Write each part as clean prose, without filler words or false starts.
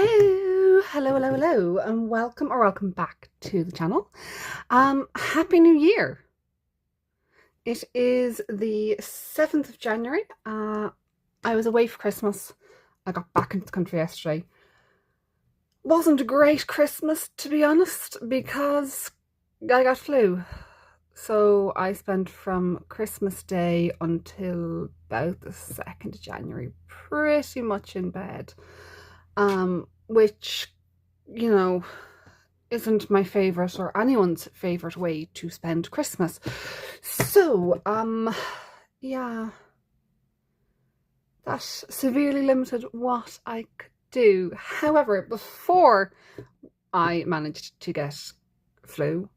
Hello, and welcome back to the channel. Happy New Year. It is the 7th of January. I was away for Christmas. I got back into the country yesterday. Wasn't a great Christmas, to be honest, because I got flu. So I spent from Christmas Day until about the 2nd of January pretty much in bed. Which, you know, isn't my favourite or anyone's favourite way to spend Christmas. So, yeah, that severely limited what I could do. However, before I managed to get flu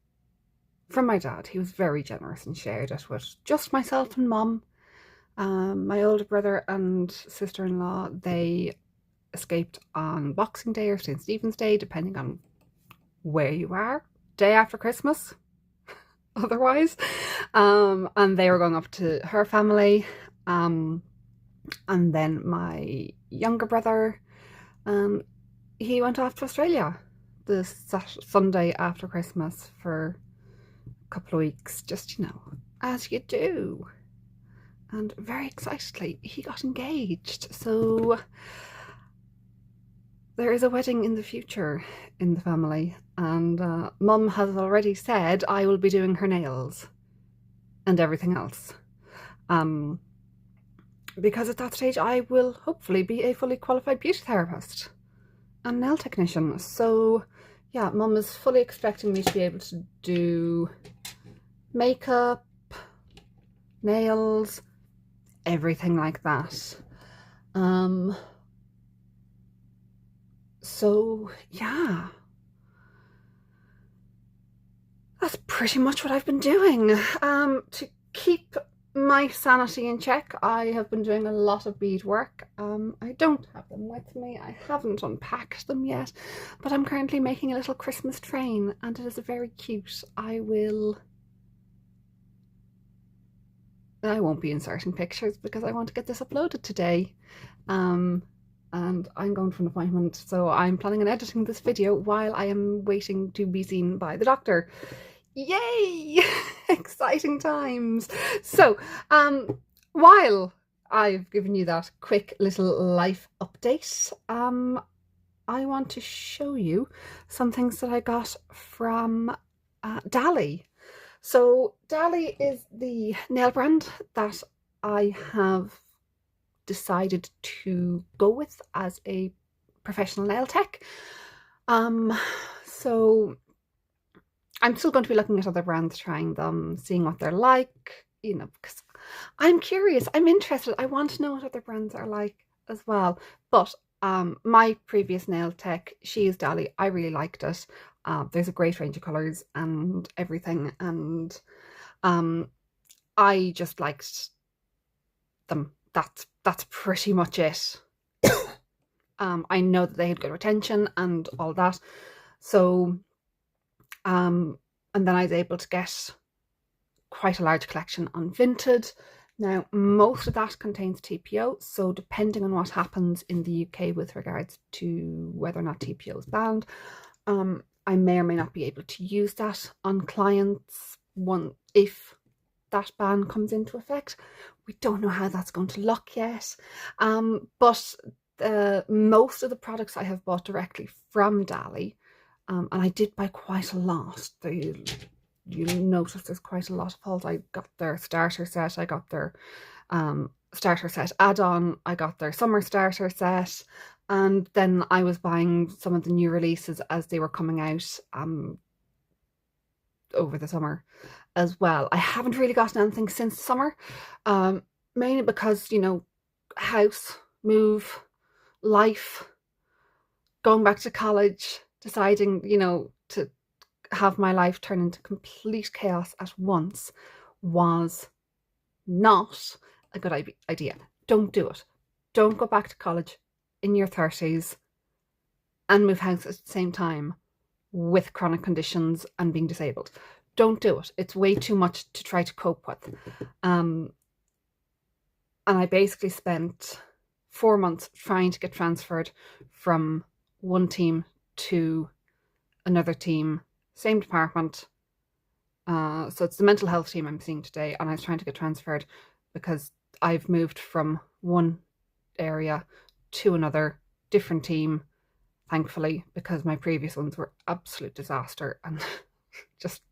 from my dad, he was very generous and shared it with just myself and mum. My older brother and sister-in-law, they escaped on Boxing Day or St. Stephen's Day, depending on where you are, day after Christmas, otherwise. And they were going up to her family. And then my younger brother, he went off to Australia the Sunday after Christmas for a couple of weeks, just, as you do. And very excitedly, he got engaged. So there is a wedding in the future in the family, and Mum has already said I will be doing her nails and everything else. Because at that stage I will hopefully be a fully qualified beauty therapist and nail technician. So yeah, Mum is fully expecting me to be able to do makeup, nails, everything like that. So yeah, that's pretty much what I've been doing. To keep my sanity in check, I have been doing a lot of beadwork. I don't have them with me. I haven't unpacked them yet, but I'm currently making a little Christmas train, and it is very cute. I won't be inserting pictures because I want to get this uploaded today. And I'm going for an appointment, so I'm planning on editing this video while I am waiting to be seen by the doctor. Yay! Exciting times. So, while I've given you that quick little life update, I want to show you some things that I got from Dali. So Dali is the nail brand that I have decided to go with as a professional nail tech. So I'm still going to be looking at other brands, trying them, seeing what they're like, because I'm curious, I'm interested, I want to know what other brands are like as well. But my previous nail tech, she used Dali. I really liked it. There's a great range of colours and everything, and I just liked them. That's pretty much it. I know that they had good retention and all that. So, and then I was able to get quite a large collection on Vinted. Now, most of that contains TPO, so depending on what happens in the UK with regards to whether or not TPO is banned, I may or may not be able to use that on clients if that ban comes into effect. We don't know how that's going to look yet, but most of the products I have bought directly from Dali, and I did buy quite a lot. You notice there's quite a lot of hauls. I got their starter set, I got their starter set add-on, I got their summer starter set, and then I was buying some of the new releases as they were coming out over the summer as well. I haven't really gotten anything since summer, mainly because, house, move, life, going back to college, deciding, to have my life turn into complete chaos at once was not a good idea. Don't do it. Don't go back to college in your 30s and move house at the same time with chronic conditions and being disabled. Don't do it. It's way too much to try to cope with. And I basically spent 4 months trying to get transferred from one team to another team, same department. So it's the mental health team I'm seeing today, and I was trying to get transferred because I've moved from one area to another, different team, thankfully, because my previous ones were absolute disaster, and just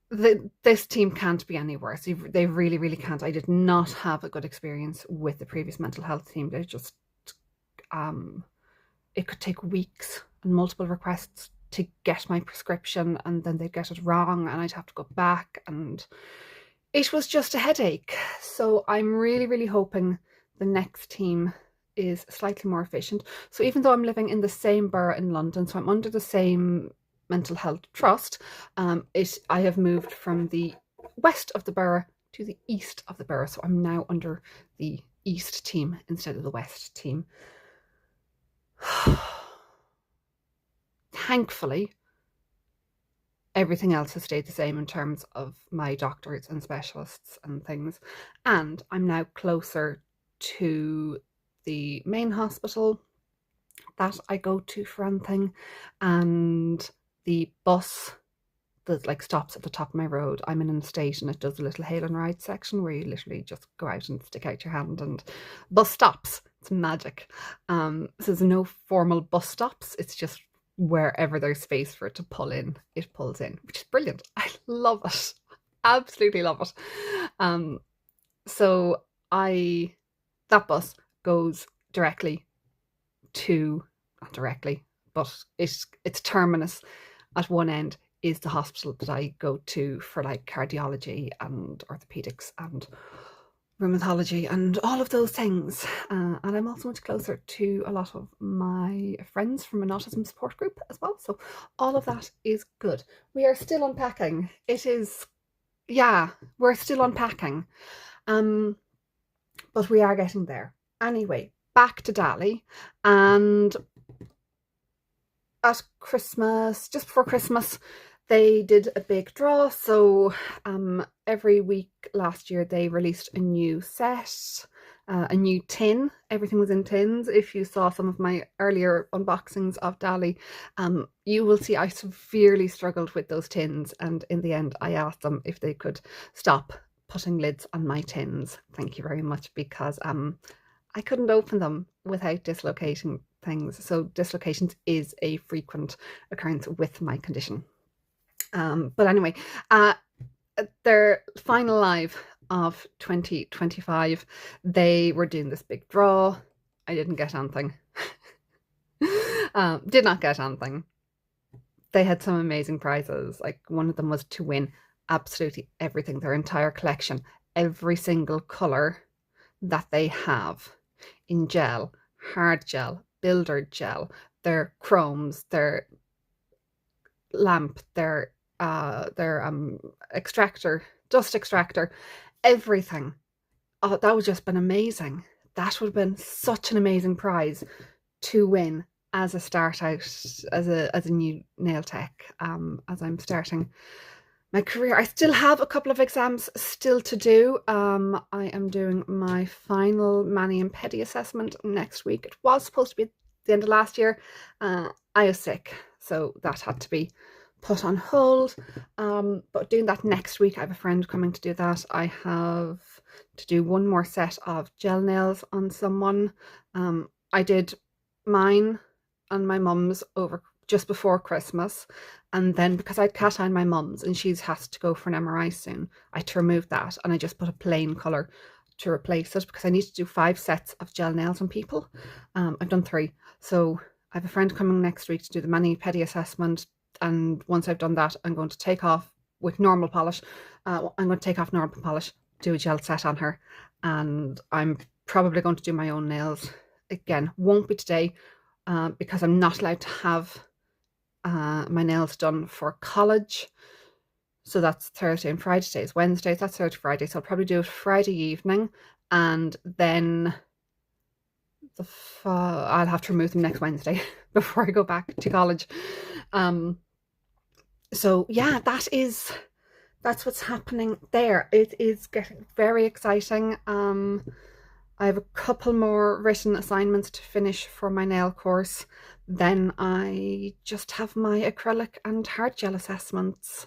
this team can't be any worse. They really, really can't. I did not have a good experience with the previous mental health team. They just, it could take weeks and multiple requests to get my prescription, and then they'd get it wrong and I'd have to go back, and it was just a headache. So I'm really, really hoping the next team is slightly more efficient. So even though I'm living in the same borough in London, so I'm under the same mental health trust, I have moved from the west of the borough to the east of the borough. So I'm now under the east team instead of the west team. Thankfully, everything else has stayed the same in terms of my doctors and specialists and things. And I'm now closer to the main hospital that I go to for anything, and the bus that like stops at the top of my road. I'm in an estate and it does a little hail and ride section where you literally just go out and stick out your hand and bus stops. It's magic. So there's no formal bus stops. It's just wherever there's space for it to pull in, it pulls in, which is brilliant. I love it. Absolutely love it. So that bus goes directly to, not directly, but its terminus at one end is the hospital that I go to for like cardiology and orthopedics and rheumatology and all of those things. And I'm also much closer to a lot of my friends from an autism support group as well. So all of that is good. We are still unpacking. It is, yeah, we're still unpacking. But we are getting there. Anyway, back to Dali. And at Christmas, just before Christmas, they did a big draw. So every week last year they released a new set, a new tin. Everything was in tins. If you saw some of my earlier unboxings of Dali, you will see I severely struggled with those tins, and in the end I asked them if they could stop putting lids on my tins. Thank you very much, because I couldn't open them without dislocating things. So dislocations is a frequent occurrence with my condition. But anyway, their final live of 2025, they were doing this big draw. I didn't get anything. Did not get anything. They had some amazing prizes. Like one of them was to win absolutely everything, their entire collection, every single colour that they have in gel, hard gel, builder gel, their chromes, their lamp, their extractor, dust extractor, everything. Oh, that would just been amazing. That would have been such an amazing prize to win as a start out, as a new nail tech, as I'm starting my career. I still have a couple of exams still to do. I am doing my final mani and pedi assessment next week. It was supposed to be at the end of last year. I was sick, so that had to be put on hold. But doing that next week, I have a friend coming to do that. I have to do one more set of gel nails on someone. I did mine and my mum's over just before Christmas, and then because I had cat eye on my mum's and she's has to go for an MRI soon, I had to remove that, and I just put a plain colour to replace it because I need to do 5 sets of gel nails on people. I've done 3, so I have a friend coming next week to do the mani pedi assessment, and once I've done that, I'm going to take off with normal polish. I'm going to take off normal polish, do a gel set on her, and I'm probably going to do my own nails again. Won't be today because I'm not allowed to have my nails done for college. So that's Thursday and Friday. Today is Wednesday, so that's Thursday, Friday. So I'll probably do it Friday evening, and then I'll have to remove them next Wednesday before I go back to college. So yeah, that's what's happening there. It is getting very exciting. I have a couple more written assignments to finish for my nail course. Then I just have my acrylic and hard gel assessments.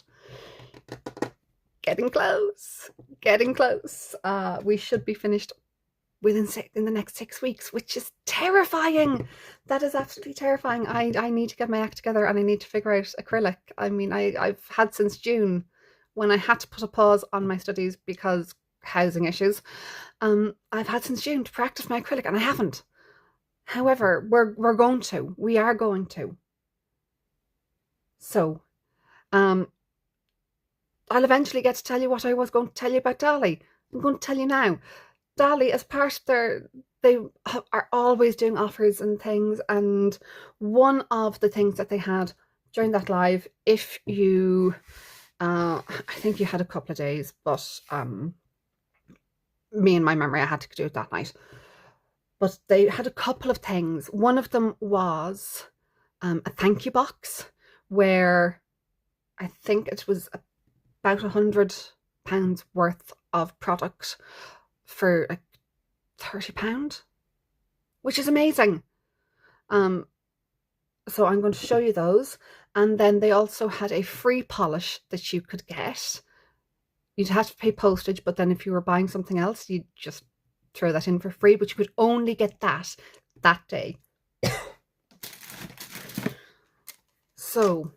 Getting close, getting close. We should be finished in the next 6 weeks, which is terrifying. That is absolutely terrifying. I need to get my act together and I need to figure out acrylic. I mean, I've had since June, when I had to put a pause on my studies because housing issues. I've had since June to practice my acrylic and I haven't. However, we are going to. So, I'll eventually get to tell you what I was going to tell you about Dali. I'm going to tell you now. Dali, as part of they are always doing offers and things, and one of the things that they had during that live, if you, I think you had a couple of days, but me and my memory, I had to do it that night. But they had a couple of things. One of them was a thank you box where I think it was about £100 worth of product for like £30, which is amazing. So I'm going to show you those. And then they also had a free polish that you could get. You'd have to pay postage, but then if you were buying something else, you'd just throw that in for free, but you could only get that day. So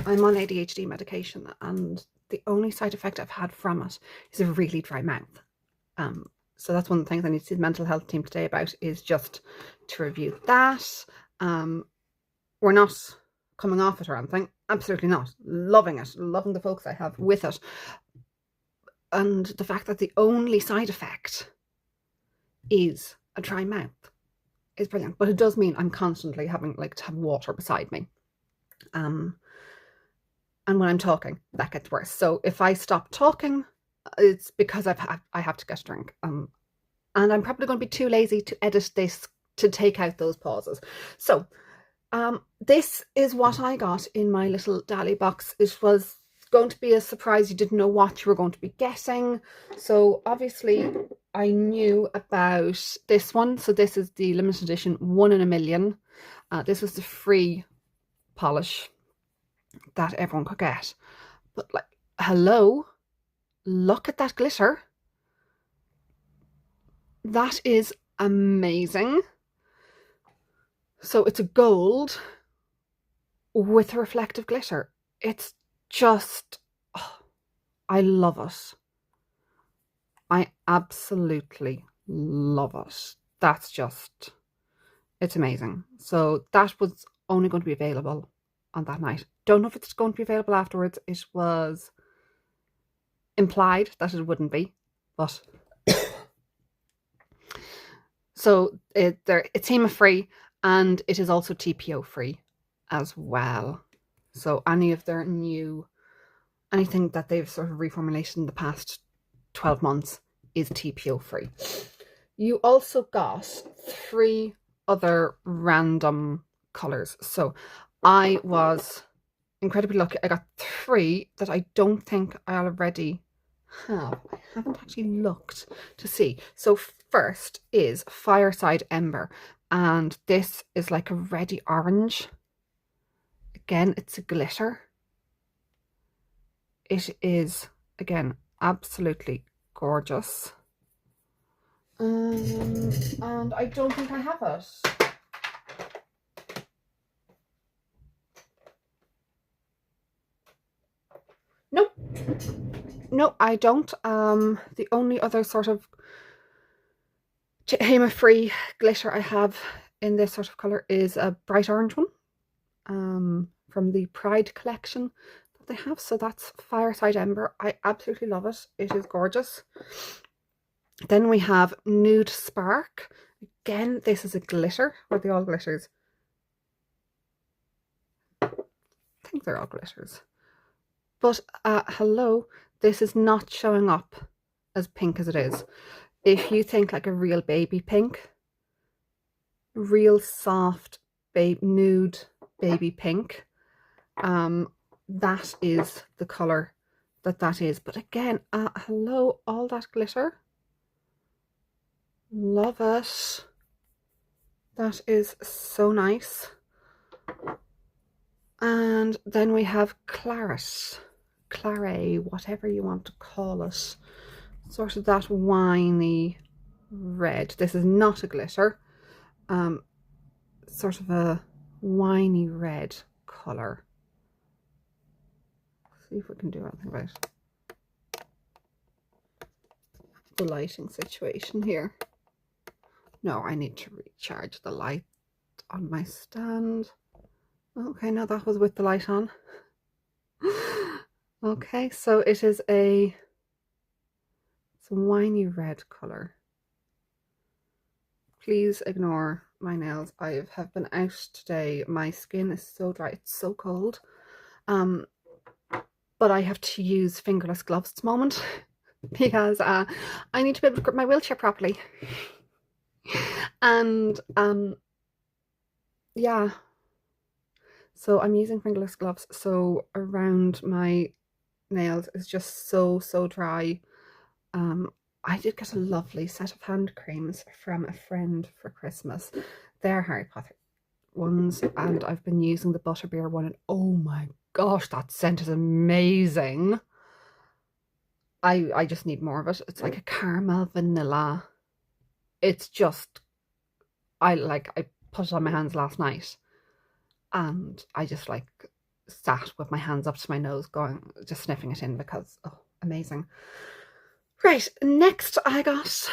I'm on ADHD medication, and the only side effect I've had from it is a really dry mouth. So that's one of the things I need to see the mental health team today about, is just to review that. We're not coming off it or anything. Absolutely not. Loving it. Loving the folks I have with it. And the fact that the only side effect is a dry mouth is brilliant. But it does mean I'm constantly having to have water beside me. And when I'm talking, that gets worse. So if I stop talking, it's because I have to get a drink. And I'm probably going to be too lazy to edit this to take out those pauses. So this is what I got in my little Dali box. It was going to be a surprise. You didn't know what you were going to be getting. So obviously I knew about this one. So this is the limited edition 1 in a million. This was the free polish that everyone could get. But hello, look at that glitter. That is amazing. So it's a gold with a reflective glitter. It's just, I love it. I absolutely love it. That's just, it's amazing. So that was only going to be available on that night. Don't know if it's going to be available afterwards. It was implied that it wouldn't be, but so it's HEMA free, and it is also TPO free as well. So any of their anything that they've sort of reformulated in the past 12 months is TPO free. You also got 3 other random colours. So I was incredibly lucky. I got 3 that I don't think I already have. I haven't actually looked to see. So first is Fireside Ember, and this is like a reddy orange. Again, it's a glitter. It is, again, absolutely gorgeous. And I don't think I have it. Nope. No, I don't. The only other sort of HEMA free glitter I have in this sort of colour is a bright orange one from the Pride collection that they have. So that's Fireside Ember. I absolutely love it. It is gorgeous. Then we have Nude Spark. Again, this is a glitter. Are they all glitters? I think they're all glitters. But hello, this is not showing up as pink as it is. If you think like a real baby pink, real soft nude baby pink, that is the colour that is. But again, hello, all that glitter. Love it. That is so nice. And then we have Claret, whatever you want to call it. Sort of that winey red. This is not a glitter. Sort of a winey red colour. See if we can do anything about the lighting situation here. No, I need to recharge the light on my stand. Okay, now that was with the light on. Okay, so it's a winey red colour. Please ignore my nails. I have been out today. My skin is so dry. It's so cold. But I have to use fingerless gloves at the moment because I need to be able to grip my wheelchair properly. And yeah, so I'm using fingerless gloves, so around my nails is just so dry. I did get a lovely set of hand creams from a friend for Christmas. They're Harry Potter ones, and I've been using the Butterbeer one, and oh my gosh, that scent is amazing. I just need more of it. It's like a caramel vanilla. It's just, I put it on my hands last night, and I just like sat with my hands up to my nose going, just sniffing it in because, oh, amazing. Right, next I got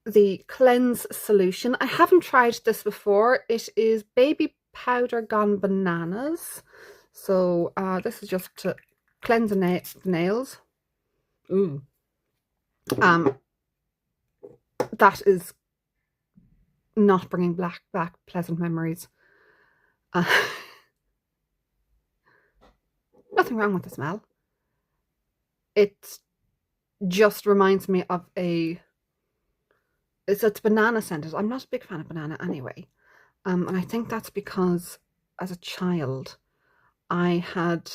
the Cleanse Solution. I haven't tried this before. It is baby powder gone bananas. So this is just to cleanse the nails. Ooh. That is not bringing back pleasant memories. Nothing wrong with the smell. It just reminds me of it's banana scented. I'm not a big fan of banana anyway. And I think that's because as a child, I had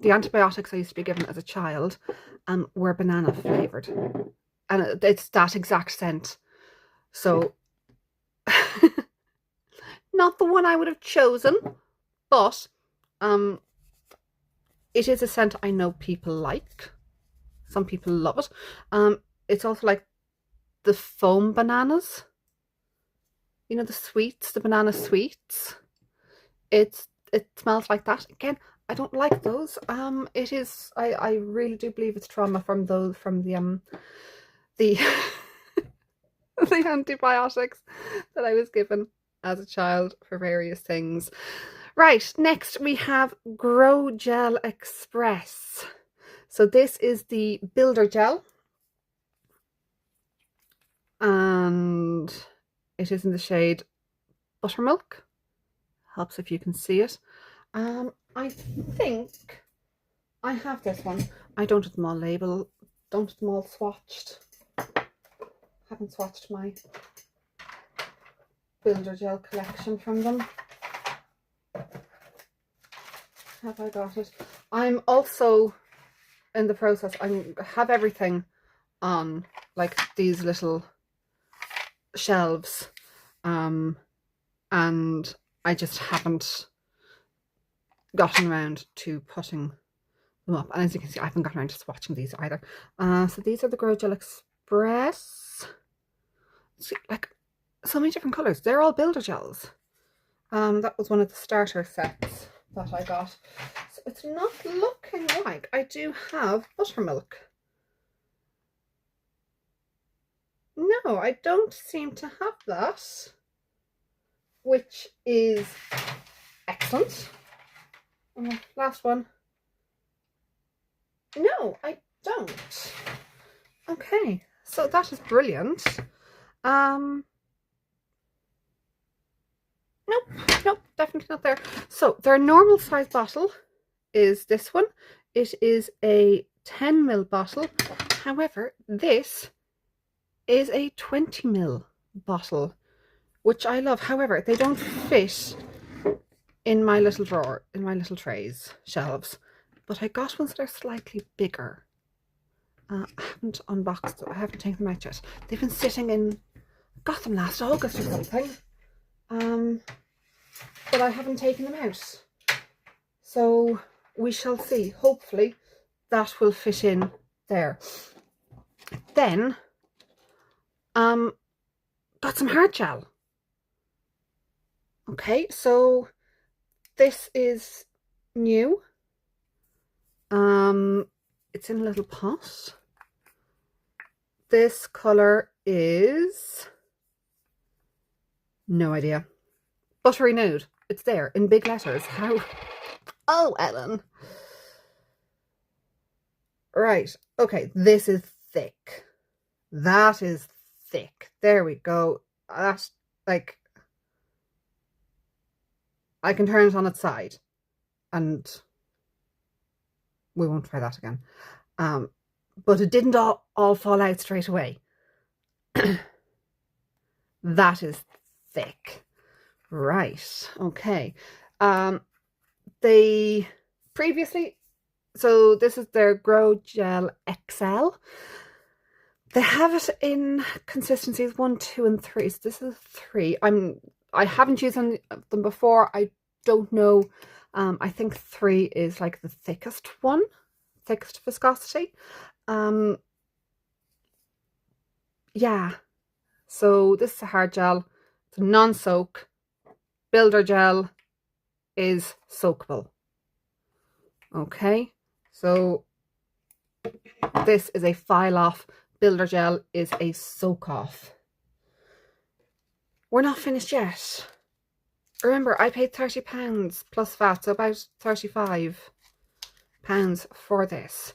the antibiotics I used to be given as a child were banana flavoured. And it's that exact scent. So, not the one I would have chosen, but it is a scent I know people like. Some people love it. It's also like the foam bananas. You know, the sweets, the banana sweets. It smells like that. Again, I don't like those. It is, I really do believe it's trauma from the the antibiotics that I was given as a child for various things. Right, next we have Grow Gel Express. So this is the builder gel, and it is in the shade Buttermilk. Helps if you can see it. I think I have this one. I don't have them all labeled, don't have them all swatched. Haven't swatched my builder gel collection from them. Have I got it? I'm also in the process. I have everything on like these little shelves, and I just haven't gotten around to putting them up. And as you can see, I haven't gotten around to swatching these either. So these are the Grow Gel Express. See, like so many different colours. They're all builder gels. That was one of the starter sets that I got. So it's not looking like I do have Buttermilk. No, I don't seem to have that, which is excellent. And the last one. No, I don't. Okay, so that is brilliant. Nope, definitely not there. So their normal size bottle is this one. It is a 10ml bottle. However, this is a 20ml bottle, which I love. However, they don't fit in my little drawer, in my little trays, shelves. but I got ones that are slightly bigger. I haven't unboxed them. I haven't taken them out yet. They've been sitting in, got them last August or something. But I haven't taken them out. So we shall see. Hopefully that will fit in there. Then, got some hard gel. Okay, so this is new. It's in a little pot. This colour is, no idea. Buttery Nude. It's there in big letters. How? Oh, Ellen. Right. Okay, this is thick. That is thick. There we go. That's like, I can turn it on its side and we won't try that again. But it didn't all fall out straight away. That is thick. Right. Okay. They previously, so this is their Grow Gel XL. They have it in consistencies 1, 2, and 3. So this is 3. I haven't used them before. I don't know. I think 3 is like the thickest one, thickest viscosity. Yeah. So this is a hard gel. It's a non-soak. Builder gel is soakable. Okay. So this is a file off. Builder gel is a soak off. We're not finished yet. Remember, I paid £30 plus VAT, so about £35 for this.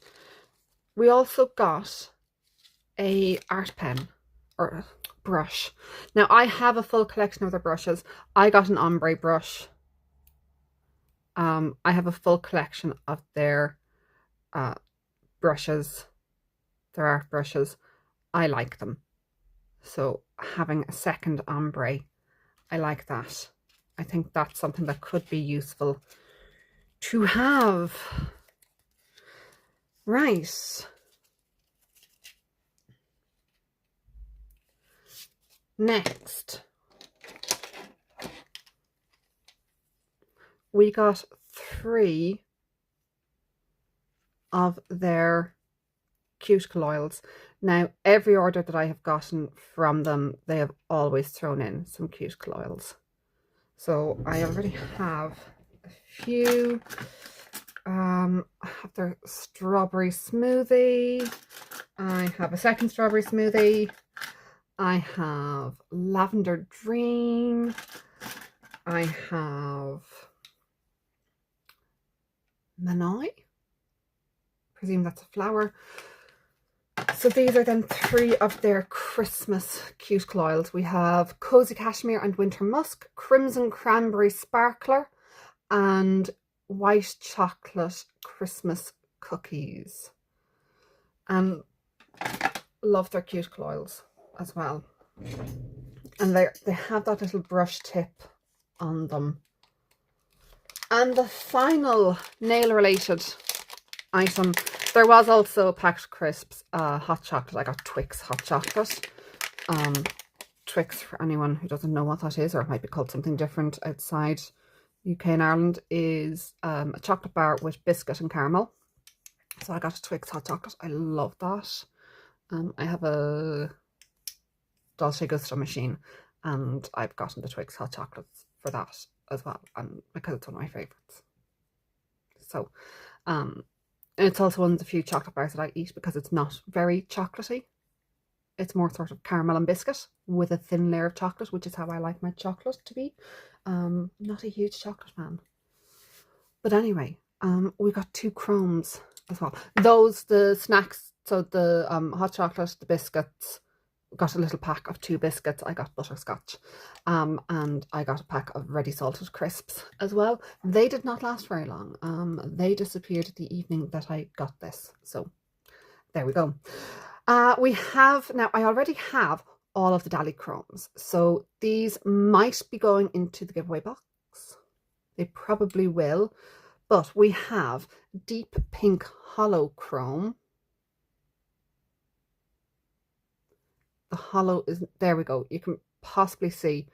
We also got a art pen or brush. Now I have a full collection of their brushes. I got an ombre brush. I have a full collection of their brushes, their art brushes. I like them. So having a second ombre, I like that. I think that's something that could be useful to have. Right. Next, we got 3 of their cuticle oils. Now, every order that I have gotten from them, they have always thrown in some cuticle oils. So I already have a few. I have their strawberry smoothie. I have a second strawberry smoothie. I have lavender dream. I have Manoi. Presume that's a flower. So these are then 3 of their Christmas cuticle oils. We have Cozy Cashmere and Winter Musk, Crimson Cranberry Sparkler, and White Chocolate Christmas Cookies. And love their cuticle oils as well. And they have that little brush tip on them. And the final nail related item, there was also packed crisps, hot chocolate. I got Twix hot chocolate. Twix, for anyone who doesn't know what that is, or it might be called something different outside UK and Ireland, is a chocolate bar with biscuit and caramel. So I got a Twix hot chocolate. I love that. I have a Dolce Gusto machine and I've gotten the Twix hot chocolates for that as well, and because it's one of my favorites. So it's also one of the few chocolate bars that I eat because it's not very chocolatey. It's more sort of caramel and biscuit with a thin layer of chocolate, which is how I like my chocolate to be. Not a huge chocolate fan. But anyway, we got 2 chromes as well. Those, the snacks, so the hot chocolate, the biscuits, got a little pack of 2 biscuits. I got butterscotch. And I got a pack of ready salted crisps as well. They did not last very long. They disappeared the evening that I got this. So there we go. We have, now I already have all of the Dali chromes. So these might be going into the giveaway box. They probably will. But we have Deep Pink Hollow Chrome. The hollow is, there we go. You can possibly see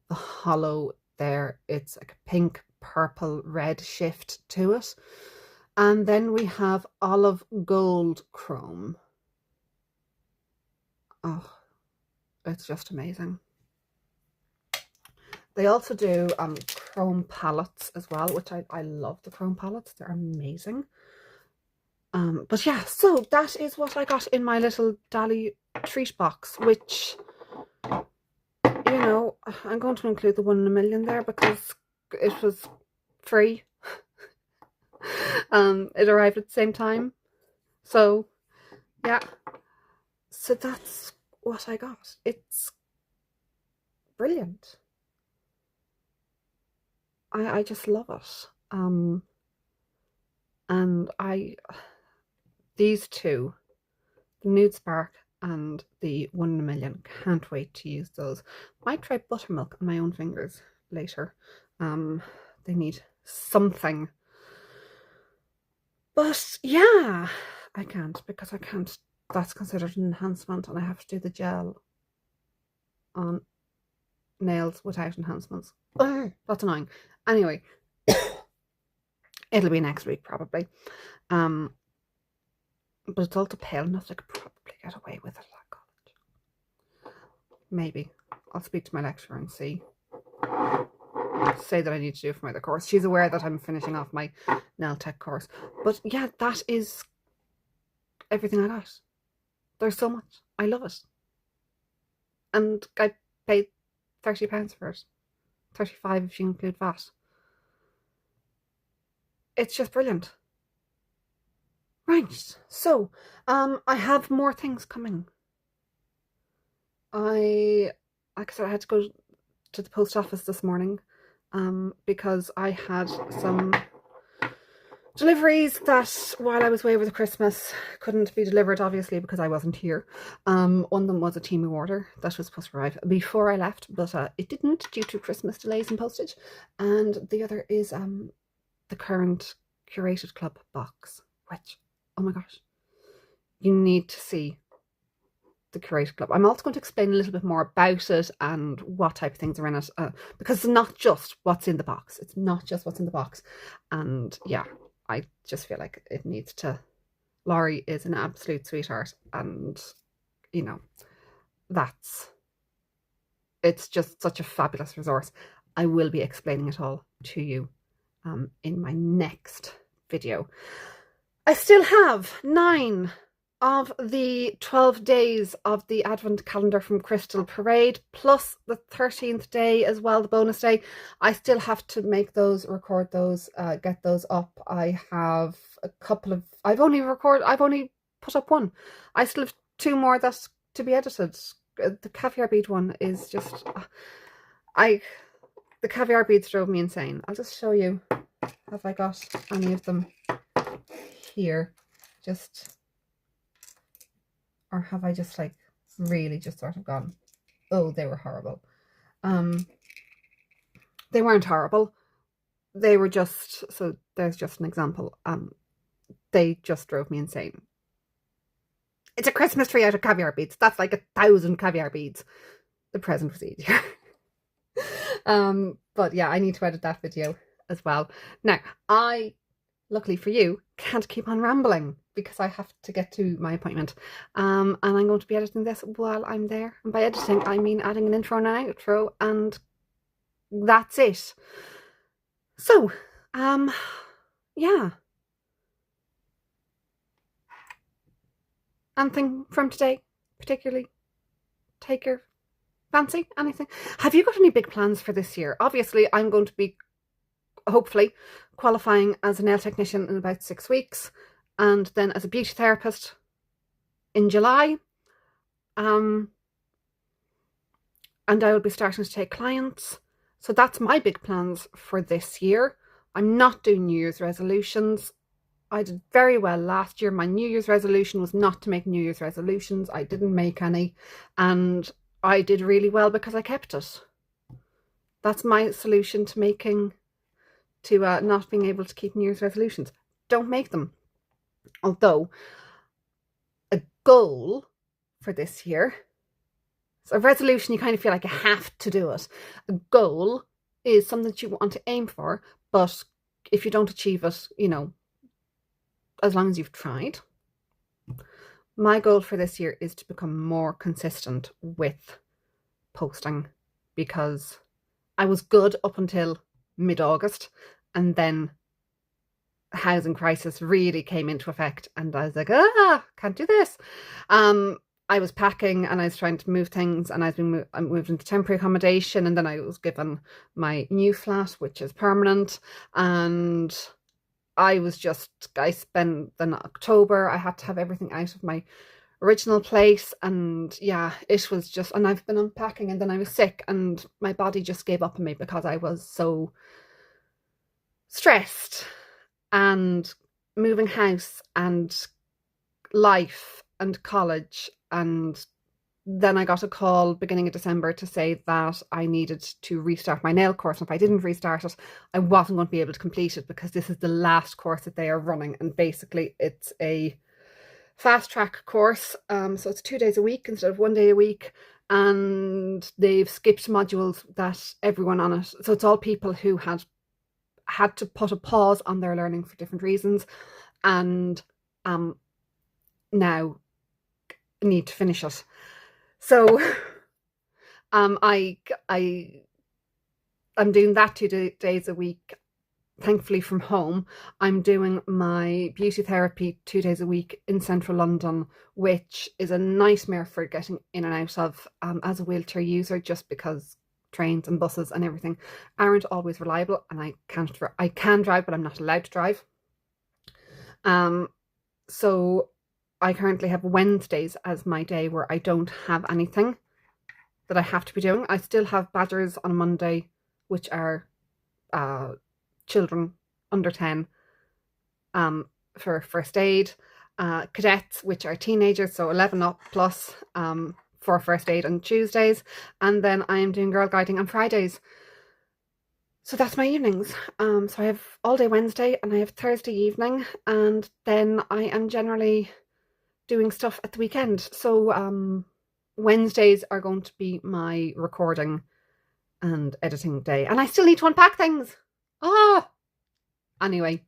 the hollow there. It's like a pink, purple, red shift to it. And then we have Olive Gold Chrome. Oh, it's just amazing. They also do chrome palettes as well, which I love the chrome palettes. They're amazing. But yeah, so that is what I got in my little Dali treat box, which, you know, I'm going to include the 1 in a million there because it was free. It arrived at the same time. So yeah, so that's what I got. It's brilliant. I just love it. And these two, the Nude Spark and the 1 in a million, can't wait to use those. Might try buttermilk on my own fingers later. They need something. But yeah, I can't, because I can't, that's considered an enhancement, and I have to do the gel on nails without enhancements. That's annoying. Anyway, it'll be next week probably. But it's also pale enough I could probably get away with it at college. Maybe. I'll speak to my lecturer and say that I need to do it for my other course. She's aware that I'm finishing off my nail tech course. But yeah, that is everything I got. There's so much. I love it. And I paid £30 for it. 35 if you include VAT. It's just brilliant. Right, so I have more things coming. Like I said, I had to go to the post office this morning because I had some deliveries that, while I was away over the Christmas, couldn't be delivered, obviously, because I wasn't here. One of them was a Temu order that was supposed to arrive before I left, but it didn't due to Christmas delays in postage. And the other is the current Curated Club box, which, oh my gosh, you need to see the Curated Club. I'm also going to explain a little bit more about it and what type of things are in it, because it's not just what's in the box. It's not just what's in the box. And yeah, I just feel like it needs to. Laurie is an absolute sweetheart, and you know, it's just such a fabulous resource. I will be explaining it all to you in my next video. I still have 9 of the 12 days of the Advent calendar from Crystal Parade, plus the 13th day as well, the bonus day. I still have to make those, record those, get those up. I have a couple of, I've only put up 1. I still have 2 more that's to be edited. The caviar bead one is just, the caviar beads drove me insane. I'll just show you. Have I got any of them here? Or have I just like really just sort of gone, oh, they were horrible. They weren't horrible. They were just, so there's just an example. They just drove me insane. It's a Christmas tree out of caviar beads. That's like 1,000 caviar beads. The present was easier. But yeah, I need to edit that video as well. Now, I, luckily for you, can't keep on rambling because I have to get to my appointment. And I'm going to be editing this while I'm there. And by editing, I mean adding an intro and an outro, and that's it. So, yeah. Anything from today particularly take your fancy? Anything? Have you got any big plans for this year? Obviously, I'm going to be, hopefully, qualifying as a nail technician in about 6 weeks, and then as a beauty therapist in July. And I will be starting to take clients. So that's my big plans for this year. I'm not doing New Year's resolutions. I did very well last year. My New Year's resolution was not to make New Year's resolutions. I didn't make any, and I did really well because I kept it. That's my solution to making to not being able to keep New Year's resolutions. Don't make them. Although a goal for this year, so a resolution, you kind of feel like you have to do it. A goal is something that you want to aim for, but if you don't achieve it, you know, as long as you've tried. My goal for this year is to become more consistent with posting, because I was good up until mid-August, and then housing crisis really came into effect, and I was like, can't do this. I was packing and I was trying to move things, and I moved into temporary accommodation, and then I was given my new flat, which is permanent, and I spent then October, I had to have everything out of my original place, and yeah, it was just, and I've been unpacking, and then I was sick and my body just gave up on me because I was so stressed, and moving house and life and college. And then I got a call beginning of December to say that I needed to restart my nail course, and if I didn't restart it, I wasn't going to be able to complete it, because this is the last course that they are running, and basically it's a fast track course, so it's 2 days a week instead of 1 day a week, and they've skipped modules that everyone on it, so it's all people who had to put a pause on their learning for different reasons, and now need to finish it. So I'm doing that 2 days a week, thankfully from home. I'm doing my beauty therapy 2 days a week in central London, which is a nightmare for getting in and out of as a wheelchair user, just because trains and buses and everything aren't always reliable, and I can drive, but I'm not allowed to drive. So I currently have Wednesdays as my day where I don't have anything that I have to be doing. I still have Badgers on a Monday, which are children under 10 for first aid, cadets, which are teenagers, so 11 up plus, for first aid on Tuesdays, and then I am doing girl guiding on Fridays. So that's my evenings. So I have all day Wednesday and I have Thursday evening, and then I am generally doing stuff at the weekend. So Wednesdays are going to be my recording and editing day, and I still need to unpack things. Anyway,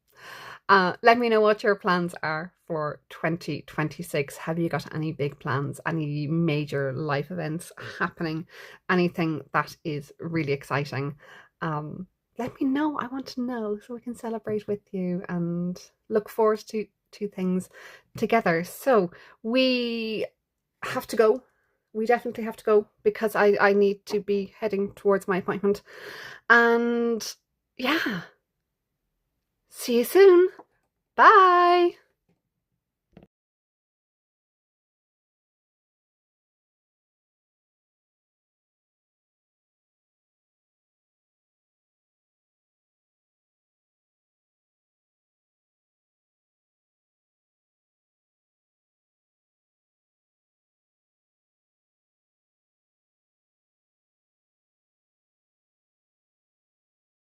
let me know what your plans are for 2026. Have you got any big plans, any major life events happening, anything that is really exciting? Let me know. I want to know so we can celebrate with you and look forward to things together. So we have to go. We definitely have to go, because I need to be heading towards my appointment. And yeah, see you soon. Bye.